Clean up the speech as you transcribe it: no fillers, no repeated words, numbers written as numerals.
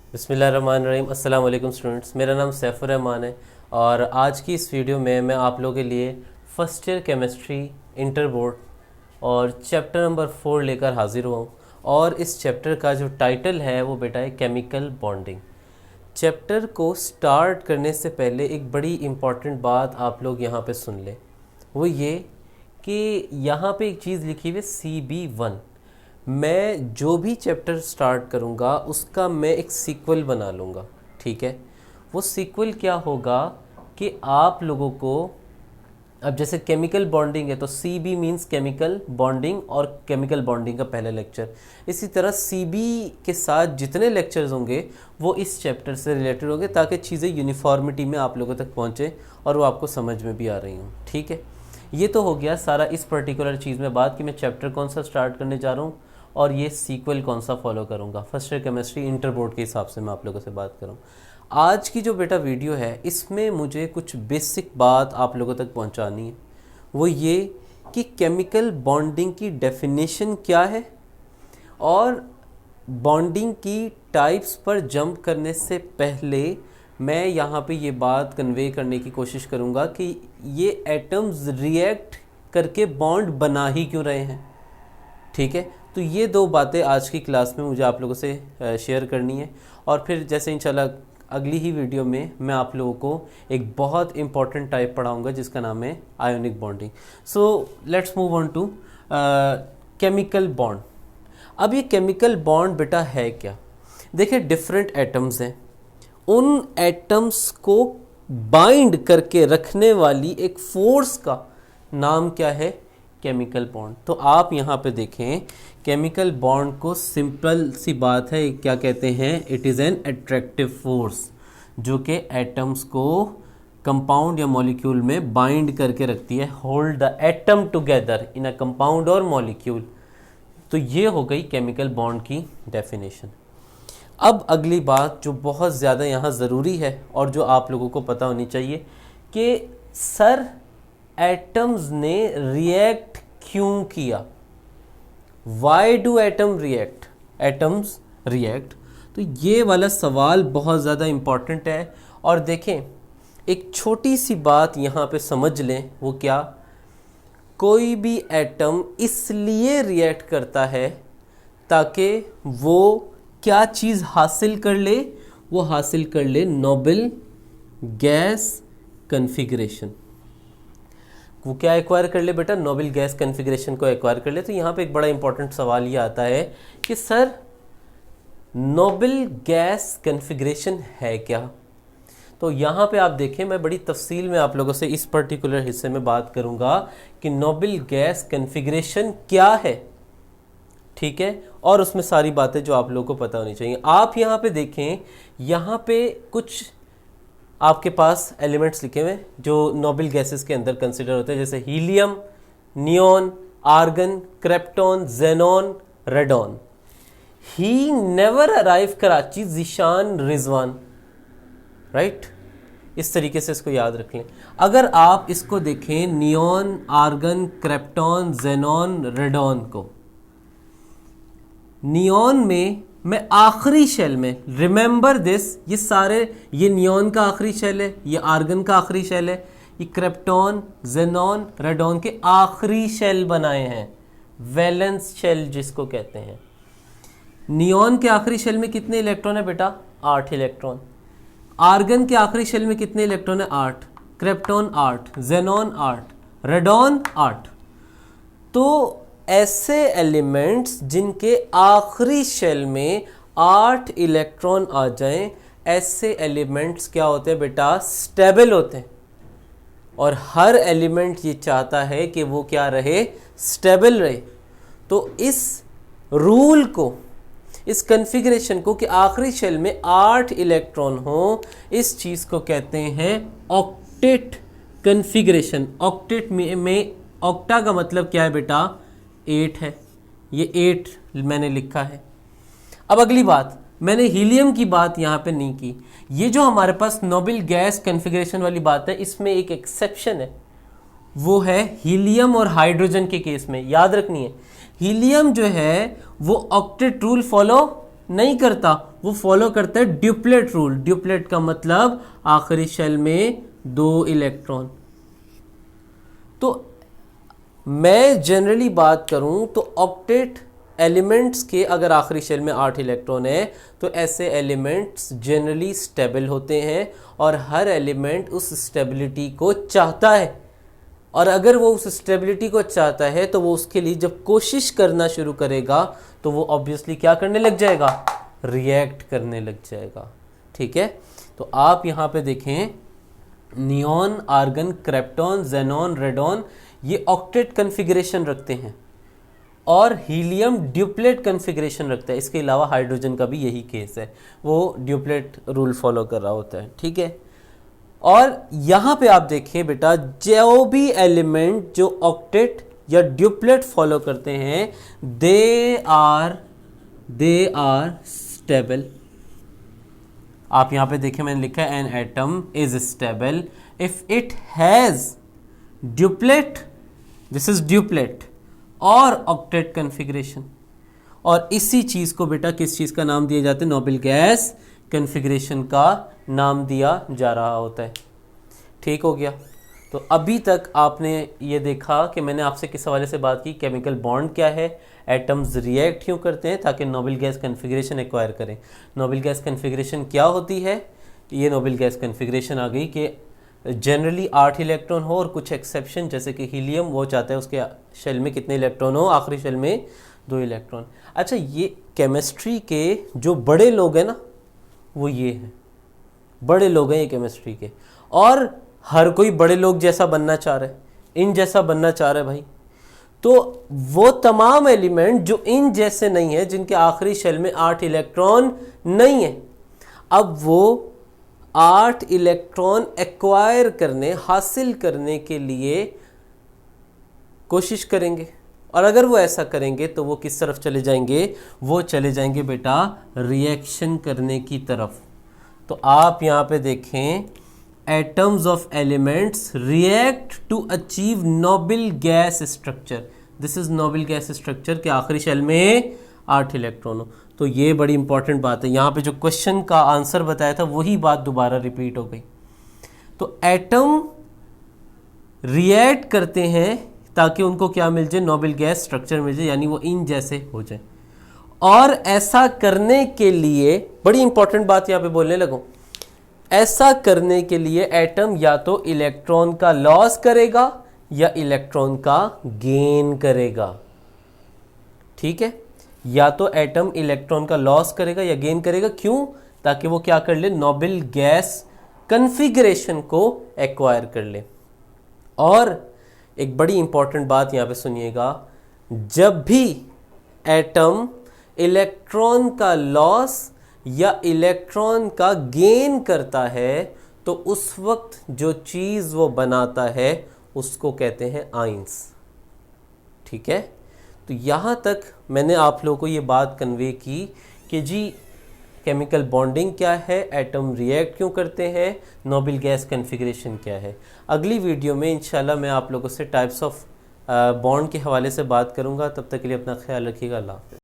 बिस्मिल्लाहिर्रहमानिर्रहीम। अस्सलाम वालेकुम स्टूडेंट्स, मेरा नाम सैफुर रहमान है और आज की इस वीडियो में मैं आप लोगों के लिए first year chemistry inter board और चैप्टर नंबर 4 लेकर हाजिर हुआ हूँ। और इस चैप्टर का जो टाइटल है वो बेटा है केमिकल बॉन्डिंग। चैप्टर को स्टार्ट करने से पहले एक बड़ी इम्पॉर्टेंट बात आप लोग यहाँ पे सुन लें, वो ये कि यहाँ पे एक चीज़ लिखी हुई है CB1। मैं जो भी चैप्टर स्टार्ट करूँगा उसका मैं एक सीक्वल बना लूँगा, ठीक है। वो सीक्वल क्या होगा कि आप लोगों को, अब जैसे केमिकल बॉन्डिंग है तो CB मींस केमिकल बॉन्डिंग और केमिकल बॉन्डिंग का पहला लेक्चर। इसी तरह CB के साथ जितने लेक्चर्स होंगे वो इस चैप्टर से रिलेटेड होंगे ताकि चीज़ें यूनिफॉर्मिटी में आप लोगों तक पहुँचे और वो आपको समझ में भी आ रही हूँ, ठीक है। ये तो हो गया सारा इस पर्टिकुलर चीज़ में बात कि मैं चैप्टर कौन सा स्टार्ट करने जा रहा हूँ और ये सीक्वल कौन सा फॉलो करूँगा। First year chemistry inter board के हिसाब से मैं आप लोगों से बात करूँ। आज की जो बेटा वीडियो है इसमें मुझे कुछ बेसिक बात आप लोगों तक पहुंचानी है, वो ये कि केमिकल बॉन्डिंग की डेफिनेशन क्या है और बॉन्डिंग की टाइप्स पर जंप करने से पहले मैं यहाँ पे ये बात कन्वे करने की कोशिश करूँगा कि ये एटम्स रिएक्ट करके बॉन्ड बना ही क्यों रहे हैं, ठीक है। तो ये दो बातें आज की क्लास में मुझे आप लोगों से शेयर करनी है और फिर जैसे इंशाल्लाह अगली ही वीडियो में मैं आप लोगों को एक बहुत इंपॉर्टेंट टाइप पढ़ाऊंगा जिसका नाम है ionic bonding. So let's move on to chemical bond. अब ये केमिकल बॉन्ड बेटा है क्या? देखिए, डिफरेंट एटम्स हैं, उन एटम्स को बाइंड करके रखने वाली एक फोर्स का नाम क्या है? Chemical bond. तो आप यहाँ पे देखें, केमिकल बॉन्ड को सिंपल सी बात है क्या कहते हैं? It is an attractive force जो कि एटम्स को कंपाउंड या मॉलिक्यूल में बाइंड करके रखती है। Hold the atom together in a compound और मॉलिक्यूल। तो ये हो गई केमिकल बॉन्ड की डेफिनेशन। अब अगली बात जो बहुत ज़्यादा यहाँ ज़रूरी है और जो आप लोगों को पता होनी चाहिए कि सर एटम्स ने रिएक्ट क्यों किया? Why do atom react? Atoms react. तो ये वाला सवाल बहुत ज़्यादा इम्पॉर्टेंट है। और देखें, एक छोटी सी बात यहाँ पे समझ लें, वो क्या? कोई भी एटम इसलिए रिएक्ट करता है ताकि वो क्या चीज़ हासिल कर ले? वो हासिल कर ले नोबल गैस कन्फिग्रेशन। वो क्या एक्वायर कर ले बेटा? नोबल गैस कन्फिग्रेशन को एक्वायर कर ले। तो यहाँ पे एक बड़ा इंपॉर्टेंट सवाल ये आता है कि सर नोबल गैस कन्फिग्रेशन है क्या? तो यहाँ पे आप देखें, मैं बड़ी तफसील में आप लोगों से इस पर्टिकुलर हिस्से में बात करूँगा कि नोबल गैस कन्फिग्रेशन क्या है, ठीक है। और उसमें सारी बातें जो आप लोगों को पता होनी चाहिए। आप यहाँ पे देखें, यहाँ पे कुछ आपके पास एलिमेंट्स लिखे हुए जो नोबल गैसेस के अंदर कंसिडर होते हैं, जैसे helium, neon, argon, krypton, xenon, radon. He never arrive Karachi, Zeeshan, Rizwan, right. इस तरीके से इसको याद रख लें। अगर आप इसको देखें, neon, argon, krypton, xenon, radon को, नियॉन में मैं आखिरी शेल में, रिमेंबर दिस, ये सारे, ये नियॉन का आखिरी शेल है, ये आर्गन का आखिरी शेल है, ये क्रिप्टॉन, जेनॉन, रेडॉन के आखिरी शेल बनाए हैं, वैलेंस शेल जिसको कहते हैं। नियॉन के आखिरी शेल में कितने इलेक्ट्रॉन है बेटा? 8 इलेक्ट्रॉन। आर्गन के आखिरी शेल में कितने इलेक्ट्रॉन है? 8। Krypton 8, xenon 8, radon 8। तो ऐसे एलिमेंट्स जिनके आखिरी शेल में 8 इलेक्ट्रॉन आ जाएं, ऐसे एलिमेंट्स क्या होते हैं बेटा? स्टेबल होते हैं। और हर एलिमेंट ये चाहता है कि वो क्या रहे? स्टेबल रहे। तो इस रूल को, इस कन्फिग्रेशन को कि आखिरी शेल में 8 इलेक्ट्रॉन हो, इस चीज़ को कहते हैं ऑक्टेट कन्फिग्रेशन। ऑक्टेट में ऑक्टा का मतलब क्या है बेटा? 8 है। ये 8 मैंने लिखा है। अब अगली बात, मैंने हीलियम की बात यहाँ पे नहीं की। ये जो हमारे पास नोबल गैस कन्फिग्रेशन वाली बात है, इसमें एक एक्सेप्शन है, वो है हीलियम और हाइड्रोजन के केस में। याद रखनी है, हीलियम जो है वो ऑक्टेट रूल फॉलो नहीं करता, वो फॉलो करता है ड्यूप्लेट रूल। ड्यूप्लेट का मतलब आखिरी शेल में 2 इलेक्ट्रॉन। तो मैं जनरली बात करूं तो ऑक्टेट एलिमेंट्स के अगर आखिरी शेल में 8 इलेक्ट्रॉन है तो ऐसे एलिमेंट्स जनरली स्टेबल होते हैं और हर एलिमेंट उस स्टेबिलिटी को चाहता है। और अगर वो उस स्टेबिलिटी को चाहता है तो वो उसके लिए जब कोशिश करना शुरू करेगा तो वो ऑब्वियसली क्या करने लग जाएगा, रिएक्ट करने लग जाएगा। ठीक है, तो आप यहाँ पे देखें neon, argon, krypton, xenon, radon ये ऑक्टेट कन्फिग्रेशन रखते हैं और हीलियम ड्यूप्लेट कन्फिग्रेशन रखता है। इसके अलावा हाइड्रोजन का भी यही केस है, वो ड्यूप्लेट रूल फॉलो कर रहा होता है। ठीक है, और यहाँ पे आप देखें बेटा, जो भी एलिमेंट जो ऑक्टेट या ड्यूप्लेट फॉलो करते हैं दे आर स्टेबल। आप यहाँ पे देखें मैंने लिखा है an atom is stable if it has duplet, this is duplet और ऑक्टेट कन्फिग्रेशन। और इसी चीज को बेटा किस चीज का नाम दिया जाता है, नोबल गैस कन्फिग्रेशन का नाम दिया जा रहा होता है। ठीक हो गया। तो अभी तक आपने ये देखा कि मैंने आपसे किस हवाले से बात की, केमिकल बॉन्ड क्या है, एटम्स रिएक्ट क्यों करते हैं ताकि नोबल गैस कन्फिग्रेशन एक्वायर करें। नोबल गैस कन्फिग्रेशन क्या होती है, ये नोबल गैस कन्फिग्रेशन आ गई कि जनरली 8 इलेक्ट्रॉन हो और कुछ एक्सेप्शन जैसे कि हीलियम वो चाहता है उसके शेल में कितने इलेक्ट्रॉन हो, आखिरी शेल में 2 इलेक्ट्रॉन। अच्छा, ये केमिस्ट्री के जो बड़े लोग हैं ना वो ये हैं, बड़े लोग हैं ये केमिस्ट्री के, और हर कोई बड़े लोग जैसा बनना चाह रहा है, इन जैसा बनना चाह रहा है भाई। तो वो तमाम एलिमेंट जो इन जैसे नहीं है, जिनके आखिरी शेल में 8 इलेक्ट्रॉन नहीं है, अब वो 8 इलेक्ट्रॉन एक्वायर करने, हासिल करने के लिए कोशिश करेंगे। और अगर वो ऐसा करेंगे तो वो किस तरफ चले जाएंगे, वो चले जाएंगे बेटा रिएक्शन करने की तरफ। तो आप यहाँ पे देखें atoms of elements react to achieve noble gas structure. This is noble gas structure के आखिरी शेल में 8 इलेक्ट्रॉन हो। तो ये बड़ी इंपॉर्टेंट बात है, यहाँ पे जो क्वेश्चन का आंसर बताया था वही बात दोबारा रिपीट हो गई। तो एटम रिएक्ट करते हैं ताकि उनको क्या मिल जाए, नोबल गैस स्ट्रक्चर मिल जाए, यानी वो इन जैसे हो जाए। और ऐसा करने के लिए बड़ी इंपॉर्टेंट बात यहाँ पे बोलने लगूं, ऐसा करने के लिए एटम या तो इलेक्ट्रॉन का लॉस करेगा या इलेक्ट्रॉन का गेन करेगा। ठीक है, या तो एटम इलेक्ट्रॉन का लॉस करेगा या गेन करेगा। क्यों? ताकि वो क्या कर ले, नोबल गैस कन्फिग्रेशन को एक्वायर कर ले। और एक बड़ी इंपॉर्टेंट बात यहां पे सुनिएगा, जब भी एटम इलेक्ट्रॉन का लॉस या इलेक्ट्रॉन का गेन करता है तो उस वक्त जो चीज वो बनाता है उसको कहते हैं आइंस। ठीक है, तो यहां तक मैंने आप लोगों को ये बात कन्वे की कि जी केमिकल बॉन्डिंग क्या है, एटम रिएक्ट क्यों करते हैं, नोबल गैस कन्फिग्रेशन क्या है। अगली वीडियो में इंशाल्लाह मैं आप लोगों से टाइप्स ऑफ बॉन्ड के हवाले से बात करूंगा। तब तक के लिए अपना ख्याल रखिएगा। अल्लाह हाफ़िज़।